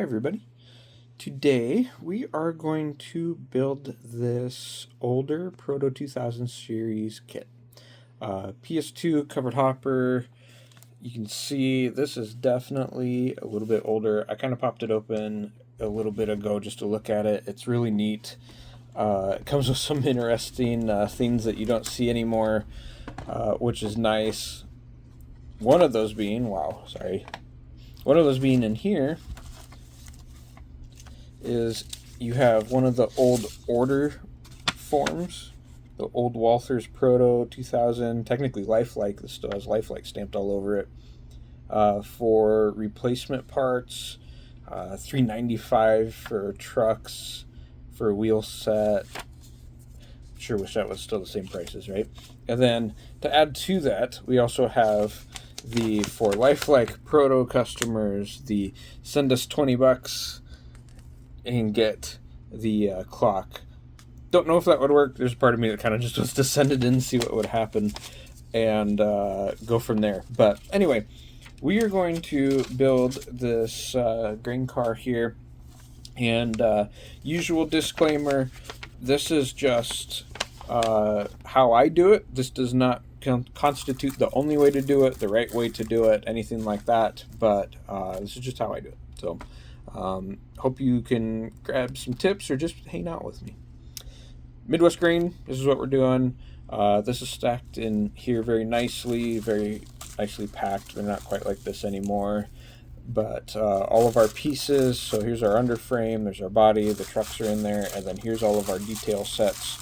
everybody. Today we are going to build this older Proto 2000 series kit. PS2 covered hopper. You can see this is definitely a little bit older. I kind of popped it open a little bit ago just to look at it. It's really neat. It comes with some interesting things that you don't see anymore, which is nice. One of those being, one of those being in here is you have one of the old order forms, the old Walthers Proto 2000, technically LifeLike, this still has LifeLike stamped all over it, for replacement parts, $3.95 for trucks, for a wheel set. Sure wish that was still the same prices, right? And then to add to that, we also have for LifeLike Proto customers, the send us $20 and get the clock. Don't know if that would work. There's a part of me that kind of just wants to send it in, see what would happen, and go from there. But anyway, we are going to build this grain car here. And usual disclaimer, this is just how I do it. This does not constitute the only way to do it, the right way to do it, anything like that. But this is just how I do it. So hope you can grab some tips or just hang out with me. Midwest grain, this is what we're doing. This is stacked in here very nicely packed. They're not quite like this anymore. But all of our pieces, so here's our underframe, there's our body, the trucks are in there, and then here's all of our detail sets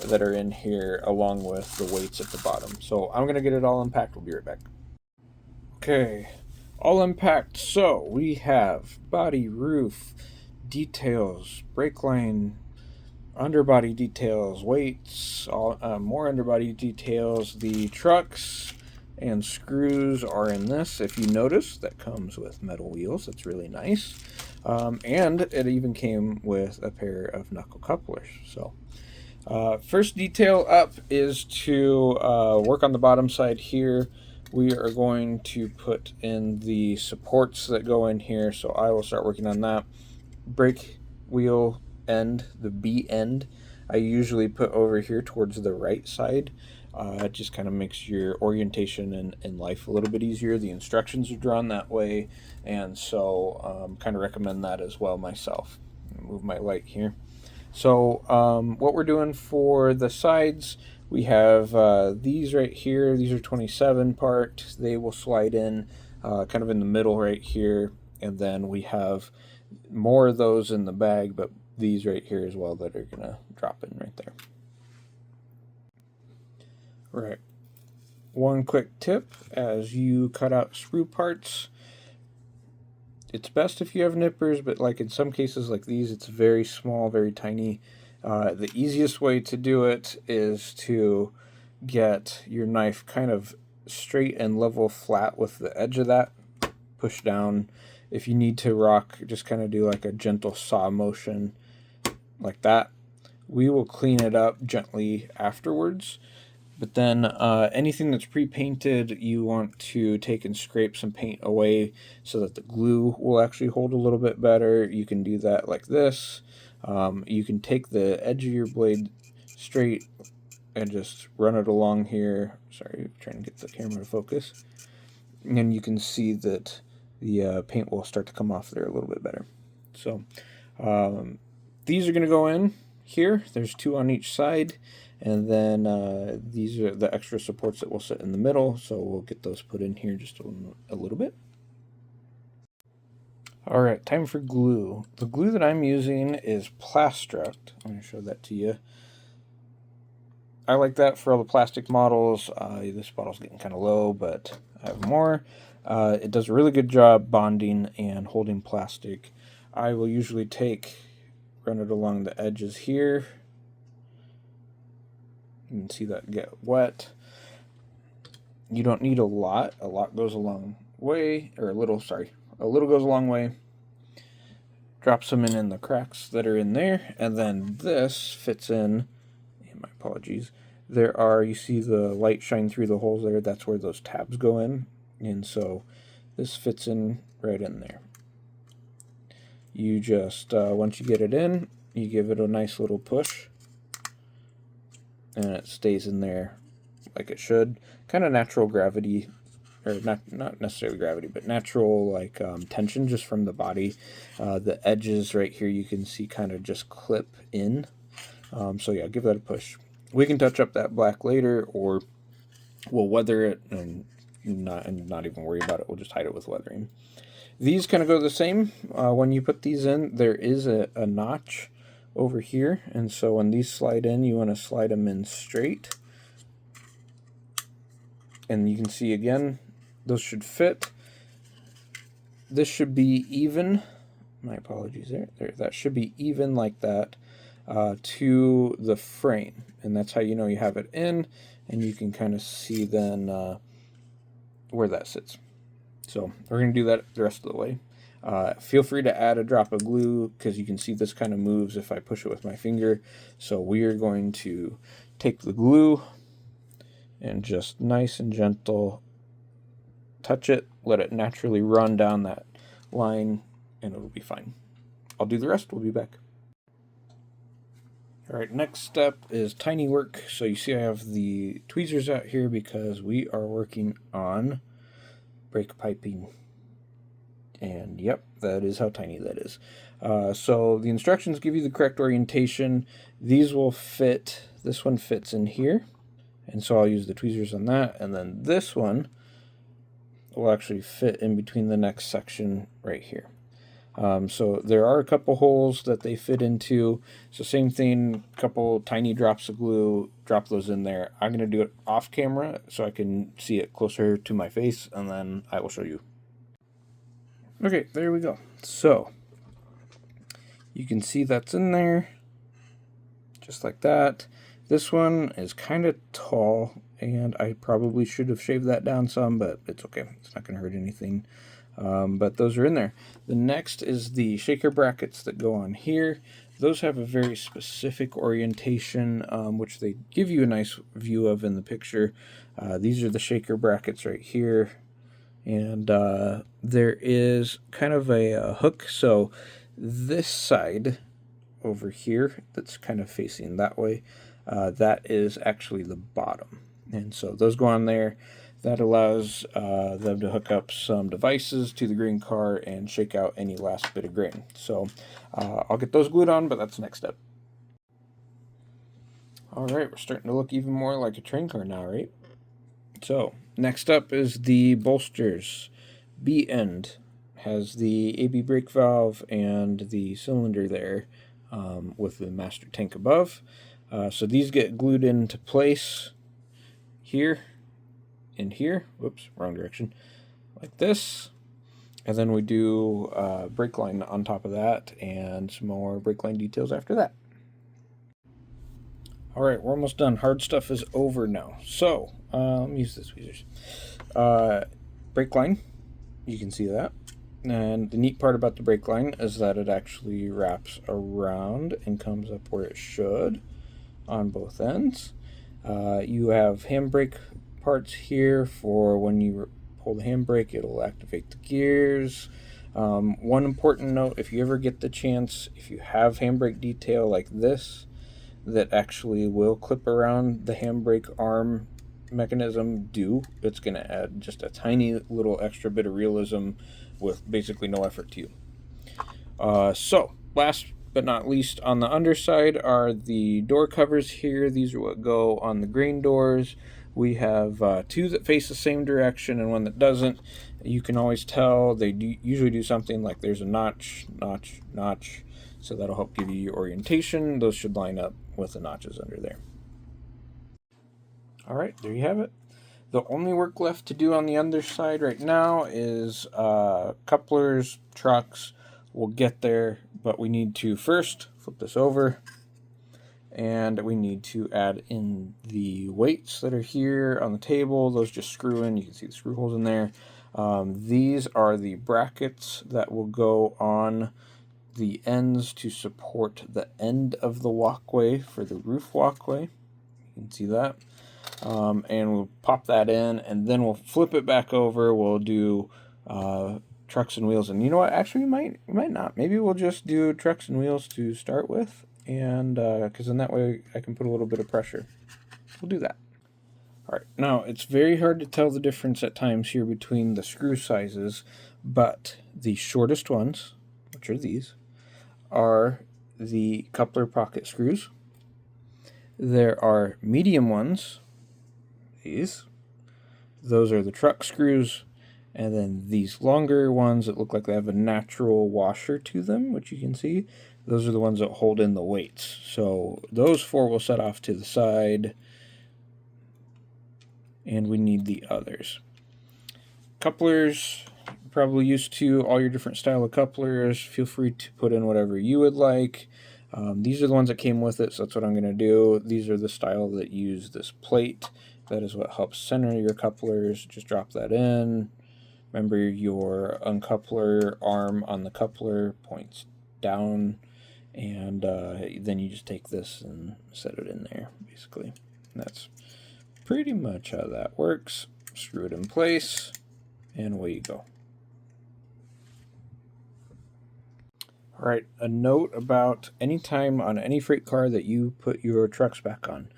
that are in here along with the weights at the bottom. So I'm going to get it all unpacked. We'll be right back. Okay, all unpacked. So we have body, roof, details, brake line, underbody details, weights, more underbody details. The trucks and screws are in this. If you notice, that comes with metal wheels. That's really nice. And it even came with a pair of knuckle couplers. So first detail up is to work on the bottom side here. We are going to put in the supports that go in here, so I will start working on that. Brake wheel end, the B end, I usually put over here towards the right side. It just kind of makes your orientation in life a little bit easier. The instructions are drawn that way, and so kind of recommend that as well myself. Move my light here. So what we're doing for the sides, we have these right here. These are 27 part. They will slide in kind of in the middle right here, and then we have more of those in the bag, but these right here as well that are gonna drop in right there. Right. One quick tip, as you cut out sprue parts, it's best if you have nippers, but like in some cases like these, it's very small, very tiny. The easiest way to do it is to get your knife kind of straight and level flat with the edge of that. Push down. If you need to rock, just kind of do like a gentle saw motion like that. We will clean it up gently afterwards. But then anything that's pre-painted, you want to take and scrape some paint away so that the glue will actually hold a little bit better. You can do that like this. You can take the edge of your blade straight and just run it along here. Sorry, trying to get the camera to focus. And you can see that the paint will start to come off there a little bit better. So these are going to go in here. There's two on each side. And then these are the extra supports that will sit in the middle, so we'll get those put in here just a little bit. All right, time for glue. The glue that I'm using is Plastruct. I'm going to show that to you. I like that for all the plastic models. This bottle's getting kind of low, but I have more. It does a really good job bonding and holding plastic. I will usually run it along the edges here. You can see that get wet. You don't need a lot. A lot goes a long way, or a little goes a long way. Drop some in the cracks that are in there, and then this fits in, and my apologies, you see the light shine through the holes there, that's where those tabs go in, and so this fits in right in there. You just, once you get it in, you give it a nice little push, and it stays in there like it should. Kind of natural gravity, or not necessarily gravity, but natural like tension just from the body. The edges right here you can see kind of just clip in. So yeah, give that a push. We can touch up that black later, or we'll weather it and not even worry about it. We'll just hide it with weathering. These kind of go the same. When you put these in, there is a notch over here, and so when these slide in, you want to slide them in straight. And you can see again, those should fit. This should be even. My apologies there. That should be even like that to the frame, and that's how you know you have it in, and you can kind of see then where that sits. So we're going to do that the rest of the way. Feel free to add a drop of glue, because you can see this kind of moves if I push it with my finger. So we are going to take the glue and just nice and gentle touch it, let it naturally run down that line, and it'll be fine. I'll do the rest. We'll be back. All right, next step is tiny work. So you see I have the tweezers out here because we are working on brake piping. And yep, that is how tiny that is. So the instructions give you the correct orientation. These will fit, this one fits in here. And so I'll use the tweezers on that. And then this one will actually fit in between the next section right here. So there are a couple holes that they fit into. So same thing, a couple tiny drops of glue, drop those in there. I'm going to do it off camera so I can see it closer to my face, and then I will show you. Okay, there we go. So you can see that's in there, just like that. This one is kind of tall, and I probably should have shaved that down some, but it's okay. It's not going to hurt anything. But those are in there. The next is the shaker brackets that go on here. Those have a very specific orientation, which they give you a nice view of in the picture. These are the shaker brackets right here. And there is kind of a hook. So this side over here that's kind of facing that way, that is actually the bottom. And so those go on there. That allows them to hook up some devices to the grain car and shake out any last bit of grain. So I'll get those glued on, but that's the next step. All right, we're starting to look even more like a train car now, right? So next up is the bolsters. B end has the AB brake valve and the cylinder there with the master tank above. So these get glued into place here. In here, whoops, wrong direction, like this, and then we do brake line on top of that and some more brake line details after that. All right, we're almost done. Hard stuff is over now. So let me use this tweezers. Brake line, you can see that, and the neat part about the brake line is that it actually wraps around and comes up where it should on both ends. You have handbrake parts here for when you pull the handbrake, it'll activate the gears. One important note, if you ever get the chance, if you have handbrake detail like this that actually will clip around the handbrake arm mechanism, it's going to add just a tiny little extra bit of realism with basically no effort to you. So last but not least, on the underside are the door covers here. These are what go on the grain doors. We have two that face the same direction and one that doesn't. You can always tell they usually do something like there's a notch, notch, notch. So that'll help give you your orientation. Those should line up with the notches under there. All right, there you have it. The only work left to do on the underside right now is couplers, trucks. We'll get there, but we need to first flip this over. And we need to add in the weights that are here on the table. Those just screw in. You can see the screw holes in there. These are the brackets that will go on the ends to support the end of the walkway for the roof walkway. You can see that. And we'll pop that in, and then we'll flip it back over. We'll do trucks and wheels. And you know what? Actually, we might not. Maybe we'll just do trucks and wheels to start with, and because then that way I can put a little bit of pressure. We'll do that. All right. Now, it's very hard to tell the difference at times here between the screw sizes, but the shortest ones, which are these, are the coupler pocket screws. There are medium ones, these. Those are the truck screws. And then these longer ones that look like they have a natural washer to them, which you can see, those are the ones that hold in the weights. So those 4 will set off to the side, and we need the others. Couplers, you're probably used to all your different style of couplers. Feel free to put in whatever you would like. These are the ones that came with it, so that's what I'm going to do. These are the style that use this plate. That is what helps center your couplers. Just drop that in. Remember, your uncoupler arm on the coupler points down, and then you just take this and set it in there, basically. And that's pretty much how that works. Screw it in place, and away you go. All right, a note about any time on any freight car that you put your trucks back on.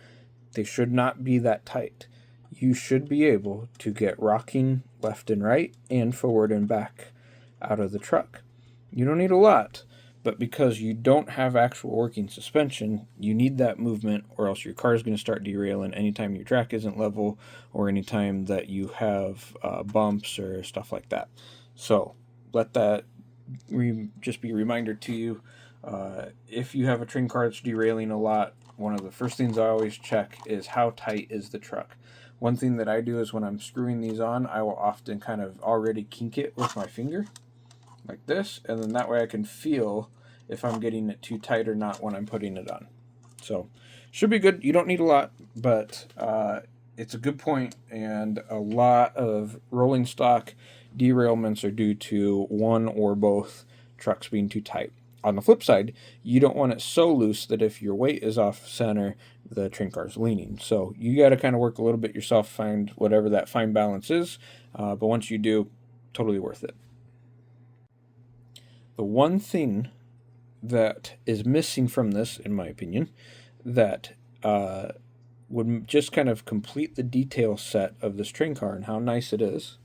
They should not be that tight. You should be able to get rocking left and right and forward and back out of the truck. You don't need a lot, but because you don't have actual working suspension, you need that movement, or else your car is going to start derailing anytime your track isn't level or anytime that you have bumps or stuff like that. So let that just be a reminder to you. If you have a train car that's derailing a lot, one of the first things I always check is how tight is the truck. One thing that I do is when I'm screwing these on, I will often kind of already kink it with my finger, like this, and then that way I can feel if I'm getting it too tight or not when I'm putting it on. So, should be good. You don't need a lot, but it's a good point, and a lot of rolling stock derailments are due to one or both trucks being too tight. On the flip side, you don't want it so loose that if your weight is off center, the train car is leaning. So you got to kind of work a little bit yourself, find whatever that fine balance is. But once you do, totally worth it. The one thing that is missing from this, in my opinion, that would just kind of complete the detail set of this train car and how nice it is,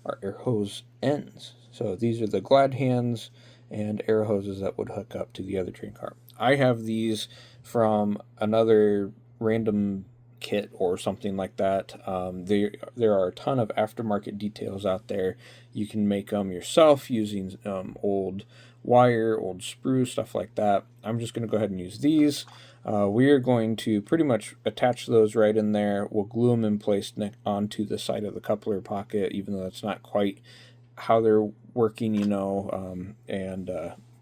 are air hose ends. So these are the glad hands and air hoses that would hook up to the other train car. I have these from another random kit or something like that. There are a ton of aftermarket details out there. You can make them yourself using old wire, old sprue, stuff like that. I'm just going to go ahead and use these. We are going to pretty much attach those right in there. We'll glue them in place onto the side of the coupler pocket, even though that's not quite how they're working, and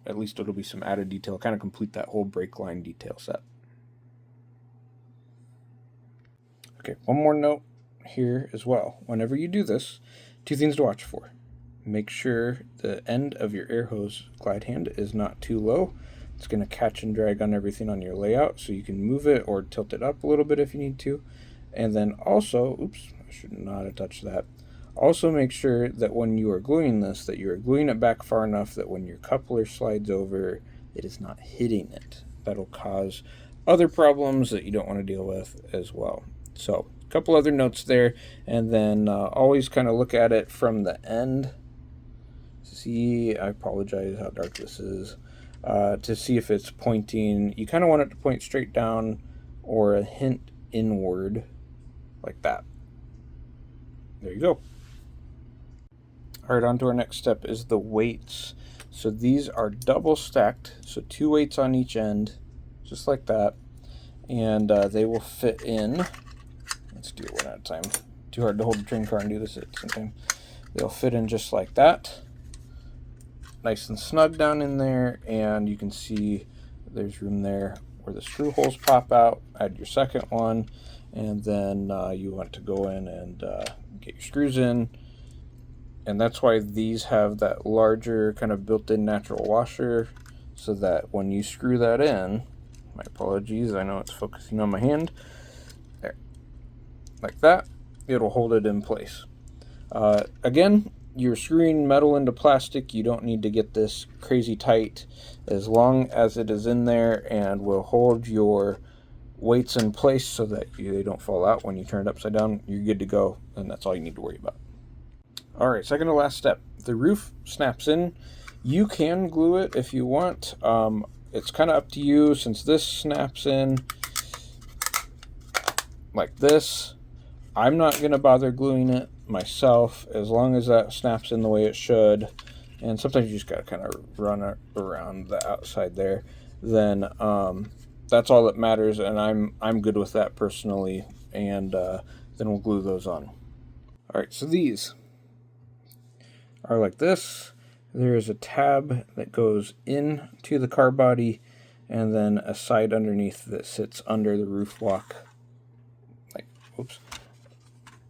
at least it'll be some added detail, kind of complete that whole brake line detail set. Okay, one more note here as well. Whenever you do this, 2 things to watch for. Make sure the end of your air hose glide hand is not too low. It's going to catch and drag on everything on your layout, so you can move it or tilt it up a little bit if you need to. And then also, oops, I should not have touched that. Also make sure that when you are gluing this, that you are gluing it back far enough that when your coupler slides over, it is not hitting it. That'll cause other problems that you don't want to deal with as well. So a couple other notes there, and then always kind of look at it from the end. See, I apologize how dark this is. To see if it's pointing, you kind of want it to point straight down or a hint inward, like that. There you go. All right, on to our next step is the weights. So these are double stacked, so 2 weights on each end, just like that. And they will fit in. Let's do it one at a time. Too hard to hold the train car and do this at the same time. They'll fit in just like that. Nice and snug down in there, and you can see there's room there where the screw holes pop out. Add your second one, and then you want to go in and get your screws in. And that's why these have that larger kind of built-in natural washer, so that when you screw that in, my apologies, I know it's focusing on my hand, there, like that, it'll hold it in place. Again, you're screwing metal into plastic, you don't need to get this crazy tight. As long as it is in there and will hold your weights in place so that they don't fall out when you turn it upside down, you're good to go, and that's all you need to worry about. All right, second to last step. The roof snaps in. You can glue it if you want. It's kind of up to you. Since this snaps in like this, I'm not going to bother gluing it myself as long as that snaps in the way it should. And sometimes you just got to kind of run it around the outside there. Then that's all that matters, and I'm good with that personally. And then we'll glue those on. All right, so these are like this. There is a tab that goes into the car body, and then a side underneath that sits under the roof block,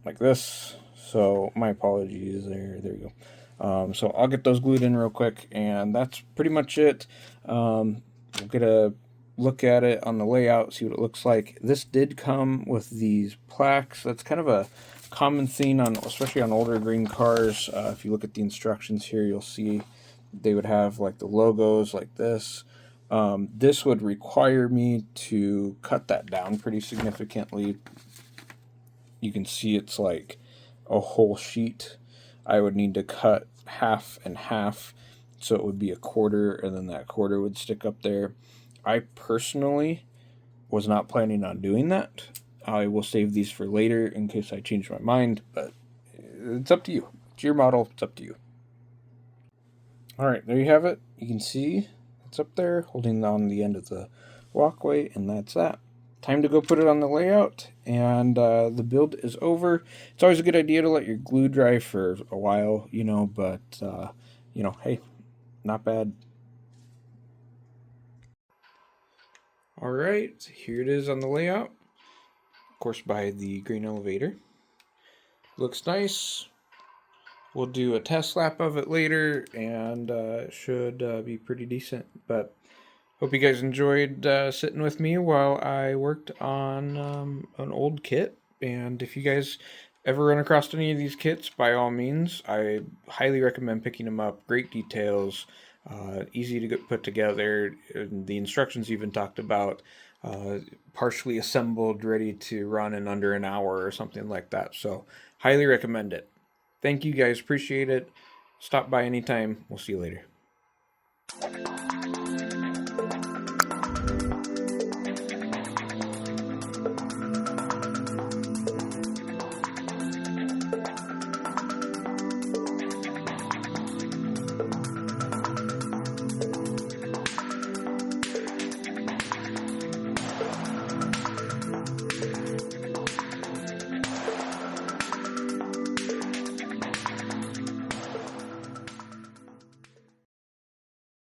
like this. So my apologies there. There you go. So I'll get those glued in real quick, and that's pretty much it. We'll get a look at it on the layout, see what it looks like. This did come with these plaques. That's kind of a common theme on, especially on older green cars. If you look at the instructions here, you'll see they would have like the logos like this. This would require me to cut that down pretty significantly. You can see it's like a whole sheet. I would need to cut half and half, so it would be a quarter, and then that quarter would stick up there. I personally was not planning on doing that. I will save these for later in case I change my mind, but it's up to you. It's your model, it's up to you. Alright, there you have it. You can see it's up there holding on the end of the walkway, and that's that. Time to go put it on the layout, and the build is over. It's always a good idea to let your glue dry for a while, but, hey, not bad. Alright, here it is on the layout. Of course, by the green elevator. Looks nice. We'll do a test lap of it later, and it should be pretty decent. But hope you guys enjoyed sitting with me while I worked on an old kit. And if you guys ever run across any of these kits, by all means, I highly recommend picking them up. Great details, easy to put together. And the instructions even talked about partially assembled, ready to run in under an hour or something like that. So highly recommend it. Thank you guys. Appreciate it. Stop by anytime. We'll see you later.